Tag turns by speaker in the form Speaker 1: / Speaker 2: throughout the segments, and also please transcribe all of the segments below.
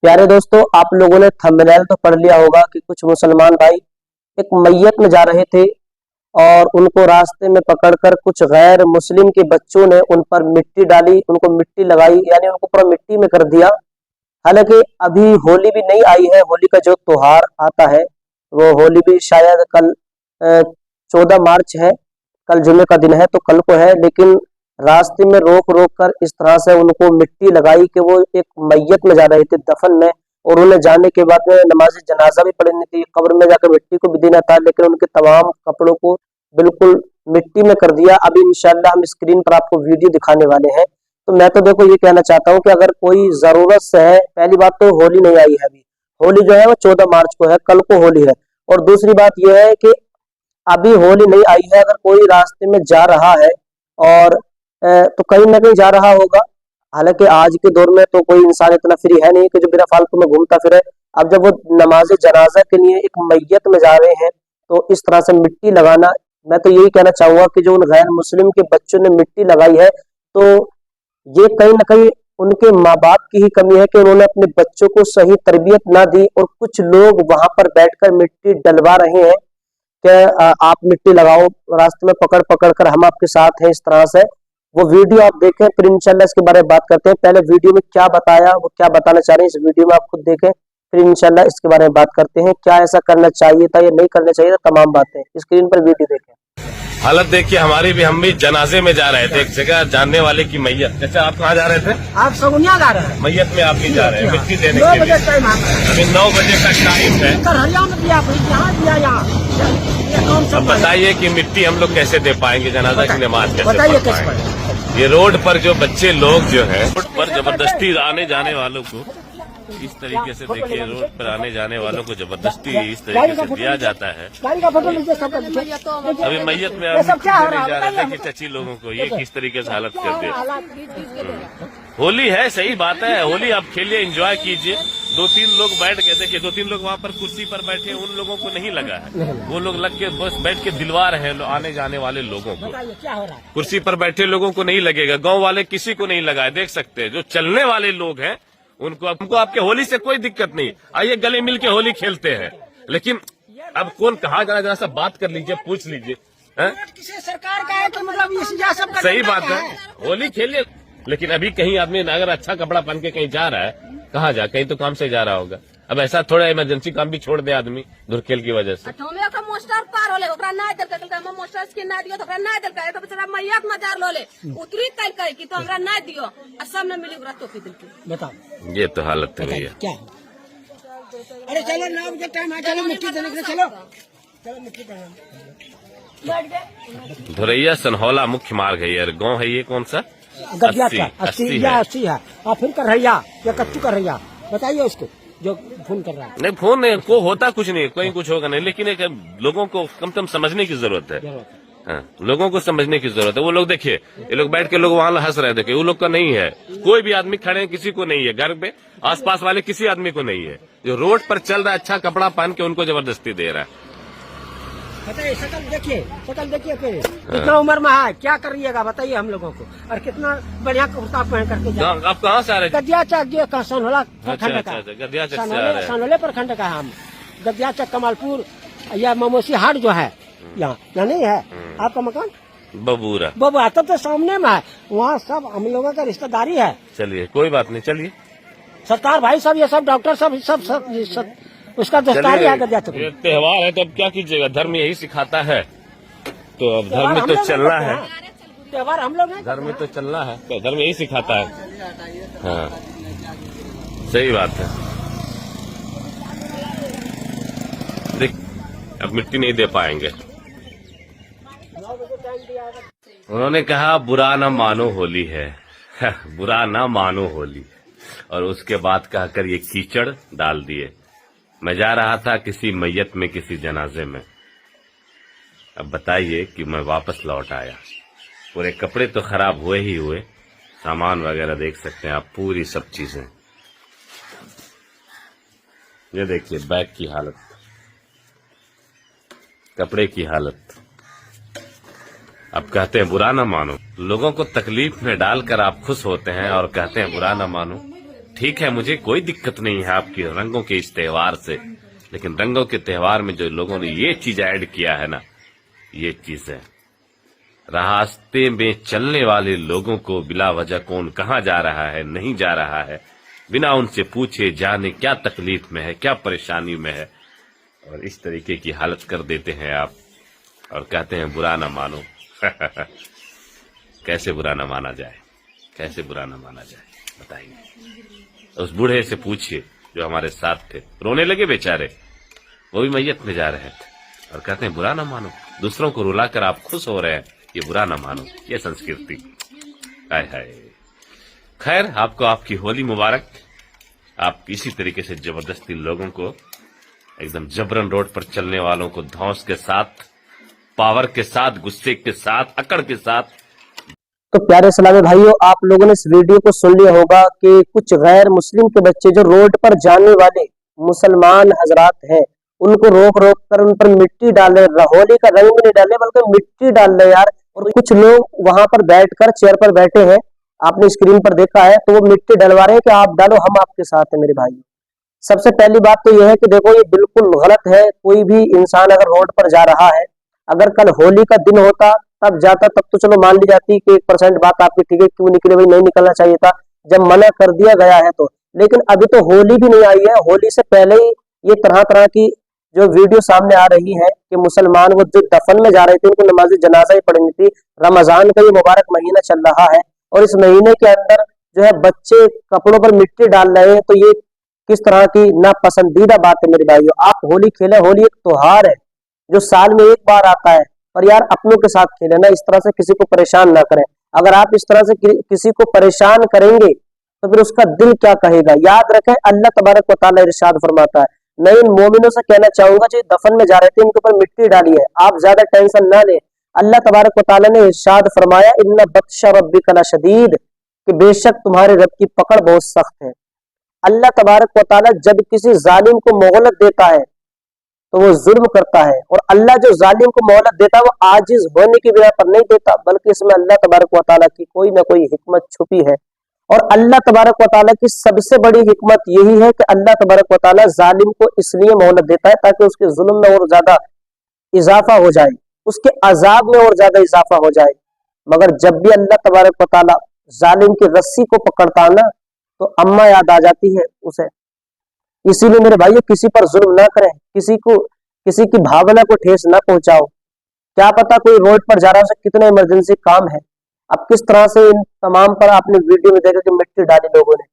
Speaker 1: प्यारे दोस्तों, आप लोगों ने थंबनेल तो पढ़ लिया होगा कि कुछ मुसलमान भाई एक मैयत में जा रहे थे और उनको रास्ते में पकड़कर कुछ गैर मुस्लिम के बच्चों ने उन पर मिट्टी डाली, उनको मिट्टी लगाई, यानी उनको पूरा मिट्टी में कर दिया। हालांकि अभी होली भी नहीं आई है। होली का जो त्योहार आता है वो होली भी शायद कल 14 मार्च है, कल जुमे का दिन है तो कल को है। लेकिन रास्ते में रोक रोक कर इस तरह से उनको मिट्टी लगाई कि वो एक मैयत में जा रहे थे दफन में, और उन्हें जाने के बाद में नमाज जनाजा भी पढ़नी थी, कब्र में जाकर मिट्टी को भी देना था, लेकिन उनके तमाम कपड़ों को बिल्कुल मिट्टी में कर दिया। अभी इंशाल्लाह हम स्क्रीन पर आपको वीडियो दिखाने वाले हैं। तो मैं तो देखो ये कहना चाहता हूँ कि अगर कोई जरूरत से है, पहली बात तो होली नहीं आई है, अभी होली जो है वो 14 मार्च को है, कल को होली है। और दूसरी बात यह है कि अभी होली नहीं आई है, अगर कोई रास्ते में जा रहा है और तो कहीं ना कहीं जा रहा होगा। हालांकि आज के दौर में तो कोई इंसान इतना फ्री है नहीं कि जो बिना फालतू में घूमता फिरे। अब जब वो नमाज जनाजा के लिए एक मैयत में जा रहे हैं तो इस तरह से मिट्टी लगाना, मैं तो यही कहना चाहूंगा कि जो उन गैर मुस्लिम के बच्चों ने मिट्टी लगाई है तो ये कहीं ना कहीं उनके माँ बाप की ही कमी है कि उन्होंने अपने बच्चों को सही तरबियत ना दी, और कुछ लोग वहां पर बैठकर मिट्टी डलवा रहे हैं कि आप मिट्टी लगाओ, रास्ते में पकड़ पकड़ कर हम आपके साथ हैं, इस तरह से। वो वीडियो आप देखें, फिर इंशाल्लाह इसके बारे में बात करते हैं। पहले वीडियो में क्या बताया, वो क्या बताना चाह रहे हैं, इस वीडियो में आप खुद देखें, फिर इंशाल्लाह इसके बारे में बात करते हैं। क्या ऐसा करना चाहिए था या नहीं करना चाहिए था, तमाम बातें स्क्रीन पर वीडियो देखें।
Speaker 2: हालत देखिए हमारी भी, हम भी जनाजे में जा रहे थे, एक जगह जानने वाले की मैयत। अच्छा, आप कहाँ जा रहे थे?
Speaker 3: आप सगुनिया जा रहे हैं।
Speaker 2: मैयत में आप भी जा रहे हैं मिट्टी देने के लिए। अभी 9 बजे का टाइम है। अब बताइए कि मिट्टी हम लोग कैसे दे पाएंगे, जनाजा की नमाज कैसे पढ़ पाएंगे? ये रोड पर जो बच्चे लोग जो है, रोड पर जबरदस्ती आने जाने वालों को इस तरीके से, देखिए रोड पर आने जाने वालों को जबरदस्ती इस तरीके से दिया जाता है। अभी मैयत में अब देने जा रहे थे कि चची लोगों को, ये किस तरीके से हालत कर दे। होली है, सही बात है, होली आप खेलिए, एंजॉय कीजिए। 2-3 लोग बैठ गए, देखिए 2-3 लोग वहाँ पर कुर्सी पर बैठे, उन लोगों को नहीं लगा है, वो लोग लग के बस बैठ के दिलवा रहे हैं आने जाने वाले लोगों को। कुर्सी पर बैठे लोगों को नहीं लगेगा, गाँव वाले किसी को नहीं लगा है, देख सकते हैं। जो चलने वाले लोग हैं उनको आपके होली से कोई दिक्कत नहीं, आइए गले मिल के होली खेलते हैं। लेकिन अब कौन कहाँ जाना, जरा सा बात कर लीजिए, पूछ लीजिए।
Speaker 3: किसी सरकार का है तो मतलब
Speaker 2: सही बात है, होली खेलिए। लेकिन अभी कहीं आदमी अगर अच्छा कपड़ा पहन के कहीं जा रहा है, कहाँ जा, कहीं तो काम से जा रहा होगा। अब ऐसा थोड़ा इमरजेंसी काम भी छोड़ दे आदमी धुरखेल की वजह से। ये तो हालत है भैया।
Speaker 3: क्या? अरे चलो नाम के टाइम, चलो मिट्टी देने के लिए, चलो
Speaker 2: धुरैया सनहौला मुख्य मार्ग है यार, गाँव है ये कौन सा?
Speaker 3: 80 है। और फिर करैया या कच्चू करैया, बताइए उसको जो फोन कर रहा है।
Speaker 2: नहीं, फोन को होता कुछ नहीं, कोई कुछ होगा नहीं, लेकिन एक लोगों को कम से कम समझने की जरूरत है। हाँ, लोगों को समझने की जरूरत है। वो लोग देखिए, ये लोग बैठ के लोग वहां हंस रहे हैं, देखिए वो लोग का नहीं है, कोई भी आदमी खड़े हैं, किसी को नहीं है, घर पे आसपास वाले किसी आदमी को नहीं है। जो रोड पर चल रहा है अच्छा कपड़ा पहन के, उनको जबरदस्ती दे रहा है।
Speaker 3: बताइए, शकल देखिए कितना उम्र में है, क्या करिएगा बताइए हम लोगों को। और कितना बढ़िया कुर्ता पहन करके
Speaker 2: आप कहाँ से आ रहे हैं?
Speaker 3: गद्दिया सनहोला प्रखंड का,
Speaker 2: गद्दिया
Speaker 3: प्रखंड का हम गद्दिया चक कमालपुर या ममोसी हाट जो है यहाँ नहीं है आपका मकान? बबूरा तब तो सामने में है, वहाँ सब हम लोगों का रिश्तेदारी है।
Speaker 2: चलिए कोई बात नहीं, चलिए
Speaker 3: सरदार भाई सब, ये सब डॉक्टर सब उसका दोस्तारी है। गद्दिया चक
Speaker 2: त्योहार है तो अब क्या कीजिएगा, धर्म यही सिखाता है, तो अब धर्म में तो चलना है।
Speaker 3: त्योहार हम लोग
Speaker 2: धर्म में तो चलना है, तो धर्म यही सिखाता है। हाँ सही बात है। देख अब मिट्टी नहीं दे पाएंगे। उन्होंने कहा बुरा ना मानो होली है, बुरा ना मानो होली, और उसके बाद कहकर ये कीचड़ डाल दिए। मैं जा रहा था किसी मैयत में, किसी जनाजे में। अब बताइए कि मैं वापस लौट आया, पूरे कपड़े तो खराब हुए ही हुए, सामान वगैरह देख सकते हैं आप, पूरी सब चीजें। ये देखिए बैग की हालत, कपड़े की हालत। अब कहते हैं बुरा ना मानो, लोगों को तकलीफ में डालकर आप खुश होते हैं और कहते हैं बुरा ना मानो। ठीक है, मुझे कोई दिक्कत नहीं है आपकी रंगों के इस त्योहार से, लेकिन रंगों के त्योहार में जो लोगों ने ये चीज ऐड किया है ना, ये चीज है रास्ते में चलने वाले लोगों को बिला वजह कौन कहाँ जा रहा है, नहीं जा रहा है, बिना उनसे पूछे जाने क्या तकलीफ में है, क्या परेशानी में है, और इस तरीके की हालत कर देते हैं आप और कहते हैं बुरा ना मानो। कैसे बुरा ना माना जाए, कैसे बुरा ना माना जाए, बताइए। उस बूढ़े से पूछिए जो हमारे साथ थे, रोने लगे बेचारे, वो भी मैयत में जा रहे थे और कहते हैं बुरा ना मानो। दूसरों को रुलाकर आप खुश हो रहे हैं, ये बुरा ना मानो, ये संस्कृति। हाय हाय। खैर, आपको आपकी होली मुबारक। आप इसी तरीके से जबरदस्ती लोगों को, एकदम जबरन रोड पर चलने वालों को धौंस के साथ, पावर के साथ, गुस्से के साथ, अकड़ के साथ।
Speaker 1: तो प्यारे इस्लामी भाइयों, आप लोगों ने इस वीडियो को सुन लिया होगा कि कुछ गैर मुस्लिम के बच्चे जो रोड पर जाने वाले मुसलमान हजरात हैं, उनको रोक रोक कर उन पर मिट्टी डाले, होली का रंग भी नहीं डाले बल्कि मिट्टी डाल रहे यार। और कुछ लोग वहां पर बैठकर चेयर पर बैठे हैं, आपने स्क्रीन पर देखा है, तो वो मिट्टी डलवा रहे हैं कि आप डालो, हम आपके साथ हैं। मेरे भाई, सबसे पहली बात तो यह है कि देखो, ये बिल्कुल गलत है। कोई भी इंसान अगर रोड पर जा रहा है, अगर कल होली का दिन होता तब जाता, तब तो चलो मान ली जाती कि 1% बात आपकी ठीक है, क्यों निकले भाई, नहीं निकलना चाहिए था जब मना कर दिया गया है तो। लेकिन अभी तो होली भी नहीं आई है, होली से पहले ही ये तरह तरह की जो वीडियो सामने आ रही है कि मुसलमान वो जो दफन में जा रहे थे, उनको नमाज जनाजा ही पढ़नी थी। रमजान का ये मुबारक महीना चल रहा है और इस महीने के अंदर जो है बच्चे कपड़ों पर मिट्टी डाल रहे हैं, तो ये किस तरह की नापसंदीदा बात है। मेरे भाइयों, आप होली खेले, होली एक त्योहार है जो साल में एक बार आता है, और यार अपनों के साथ खेले ना, इस तरह से किसी को परेशान ना करें। अगर आप इस तरह से किसी को परेशान करेंगे तो फिर उसका दिल क्या कहेगा। याद रखें, अल्लाह तबारक व तआला इरशाद फरमाता है, मैं इन मोमिनों से कहना चाहूंगा जो दफन में जा रहे थे, इनके ऊपर मिट्टी डाली है, आप ज्यादा टेंशन ना लें। अल्लाह तबारक व तआला ने इरशाद फरमाया, इन्ना बत्शा रब्बिका लशदीद, कि बेशक तुम्हारे रब की पकड़ बहुत सख्त है। अल्लाह तबारक व तआला जब किसी जालिम को मोहलत देता है तो वो जुल्म करता है, और अल्लाह जो जालिम को मोहलत देता है वो आजिज होने की बिना पर नहीं देता, बल्कि इसमें अल्लाह तबारक व तआला की कोई ना कोई हिकमत छुपी है। और अल्लाह तबारक व तआला की सबसे बड़ी हिकमत यही है कि अल्लाह तबारक व तआला जालिम को इसलिए मोहलत देता है ताकि उसके जुल्म में और ज्यादा इजाफा हो जाए, उसके अजाब में और ज्यादा इजाफा हो जाए। मगर जब भी अल्लाह तबारक व तआला जालिम की रस्सी को पकड़ता है ना, तो अम्मा याद आ जाती है उसे। इसीलिए मेरे भाइयों, किसी पर जुल्म ना करें, किसी की भावना को ठेस ना पहुंचाओ। क्या पता कोई रोड पर जा रहा है, उसे कितना इमरजेंसी काम है। अब किस तरह से इन तमाम पर आपने वीडियो में देखा कि मिट्टी डाली लोगों ने।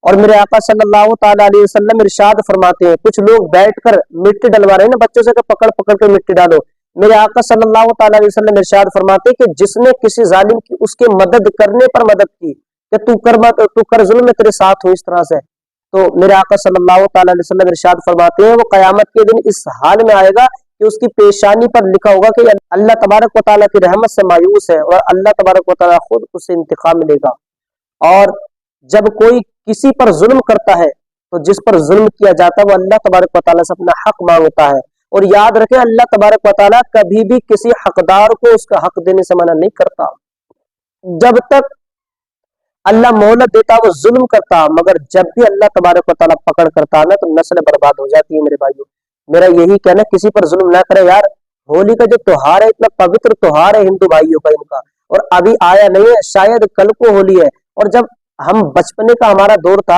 Speaker 1: और मेरे आका सल्लल्लाहु ताला अलैहि वसल्लम इरशाद फरमाते हैं, कुछ लोग बैठकर मिट्टी डलवा रहे हैं ना बच्चों से, पकड़ पकड़ के मिट्टी डालो। मेरे आका सल्लल्लाहु ताला अलैहि वसल्लम इरशाद फरमाते हैं कि जिसने किसी जालिम की उसके मदद करने पर मदद की कि तू कर जुल्म में तेरे साथ हो, इस तरह से, तो मेरे आका सल्लल्लाहु ताला अलैहि वसल्लम इरशाद फरमाते हैं, वो कयामत के दिन इस हाल में आएगा कि उसकी पेशानी पर लिखा होगा कि अल्लाह तबारक व तआला की रहमत से मायूस है, और अल्लाह तबारक व तआला खुद उसे इंतकाम मिलेगा। और जब कोई किसी पर जुल्म करता है तो जिस पर जुल्म किया जाता है वो अल्लाह तबारक व तआला से अपना हक मांगता है। और याद रखें, अल्लाह तबारक व तआला कभी भी किसी हकदार को उसका हक देने से मना नहीं करता। जब तक अल्लाह मोहलत देता वो जुल्म करता, मगर जब भी अल्लाह तबारक व तआला पकड़ करता ना, तो नस्ल बर्बाद हो जाती है। मेरे भाइयों, मेरा यही कहना, किसी पर जुल्म ना करे यार। होली का जो त्योहार है, इतना पवित्र त्योहार है हिंदू भाइयों का इनका, और अभी आया नहीं है, शायद कल को होली है। और जब हम बचपने का हमारा दौर था,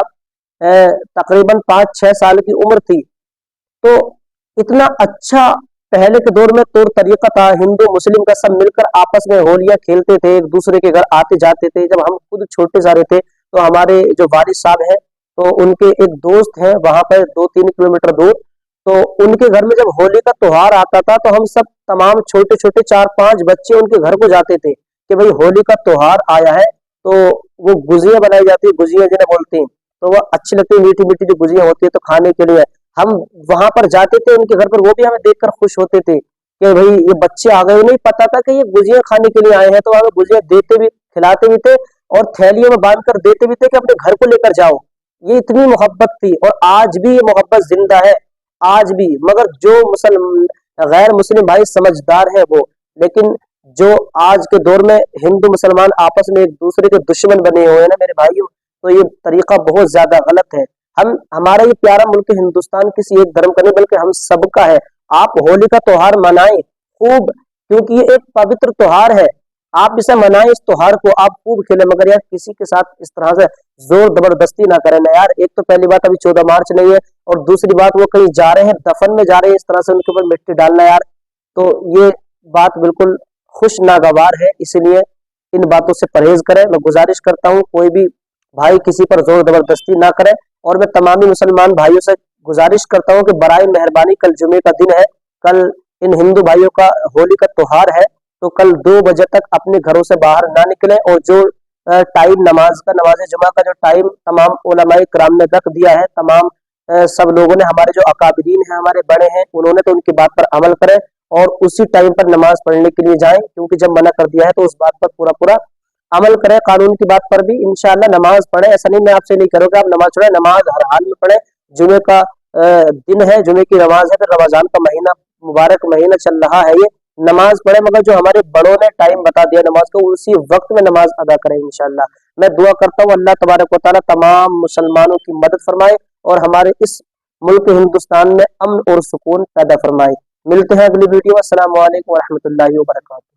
Speaker 1: तकरीबन 5-6 साल की उम्र थी, तो इतना अच्छा पहले के दौर में तौर तरीका था, हिंदू मुस्लिम का सब मिलकर आपस में होलियां खेलते थे, एक दूसरे के घर आते जाते थे। जब हम खुद छोटे सारे थे तो हमारे जो वारिस साहब हैं, तो उनके एक दोस्त हैं वहां पर 2-3 किलोमीटर दूर, तो उनके घर में जब होली का त्योहार आता था तो हम सब तमाम छोटे छोटे 4-5 बच्चे उनके घर को जाते थे कि भाई होली का त्योहार आया है, तो वो गुजिया बनाई जाती है, गुजिया जिन्हें बोलते हैं, तो वो अच्छी लगती है, मीठी मीठी जो गुजिया होती है, तो खाने के लिए हम वहां पर जाते थे उनके घर पर। वो भी हमें देखकर खुश होते थे कि भाई ये बच्चे आ गए, नहीं पता था कि ये गुजिया खाने के लिए आए हैं, तो हमें गुजिया देते भी, खिलाते भी थे और थैलियों में बांध कर देते भी थे कि अपने घर को लेकर जाओ। ये इतनी मोहब्बत थी, और आज भी ये मोहब्बत जिंदा है, आज भी। मगर जो गैर मुस्लिम भाई समझदार है वो, लेकिन जो आज के दौर में हिंदू मुसलमान आपस में एक दूसरे के दुश्मन बने हुए हैं ना मेरे भाइयों, तो ये तरीका बहुत ज्यादा गलत है। हमारा ये प्यारा मुल्क हिंदुस्तान किसी एक धर्म का नहीं बल्कि हम सबका है। आप होली का त्योहार मनाएं खूब, क्योंकि ये एक पवित्र त्योहार है। आप इसे मनाएं, इस त्योहार को आप खूब खेलें, मगर यार किसी के साथ इस तरह से जोर जबरदस्ती ना करें ना यार। एक तो पहली बात अभी 14 मार्च नहीं है, और दूसरी बात वो कहीं जा रहे हैं, दफन में जा रहे हैं, इस तरह से उनके ऊपर मिट्टी डालना यार, तो ये बात बिल्कुल खुश नागवार है। इसलिए इन बातों से परहेज करें। मैं गुजारिश करता हूँ कोई भी भाई किसी पर जोर जबरदस्ती ना करे, और मैं तमामी मुसलमान भाइयों से गुजारिश करता हूँ कि बराए मेहरबानी कल जुमे का दिन है, कल इन हिंदू भाइयों का होली का त्योहार है, तो कल 2 बजे तक अपने घरों से बाहर ना निकले। और जो टाइम नमाज जुमा का जो टाइम तमाम उलमाए किराम ने रख दिया है, तमाम सब लोगों ने, हमारे जो अकाबिरीन हैं, हमारे बड़े हैं, उन्होंने तो उनकी बात पर अमल करें और उसी टाइम पर नमाज पढ़ने के लिए जाएं, क्योंकि जब मना कर दिया है तो उस बात पर पूरा पूरा अमल करें। कानून की बात पर भी इंशाअल्लाह नमाज पढ़े। ऐसा नहीं मैं आपसे नहीं करूँगा आप नमाज पढ़े, नमाज हर हाल में पढ़े। जुमे का दिन है, जुमे की नमाज है, फिर रमजान का महीना, मुबारक महीना चल रहा है, ये नमाज पढ़े। मगर जो हमारे बड़ों ने टाइम बता दिया नमाज को, उसी वक्त में नमाज अदा करें इंशाअल्लाह। मैं दुआ करता हूँ अल्लाह तबारक व तआला तमाम मुसलमानों की मदद फरमाए और हमारे इस मुल्क हिंदुस्तान में अमन और सुकून पैदा फरमाए। मिलते हैं अगली वीडियो में। अस्सलाम वालेकुम व रहमतुल्लाहि व बरकातुहू।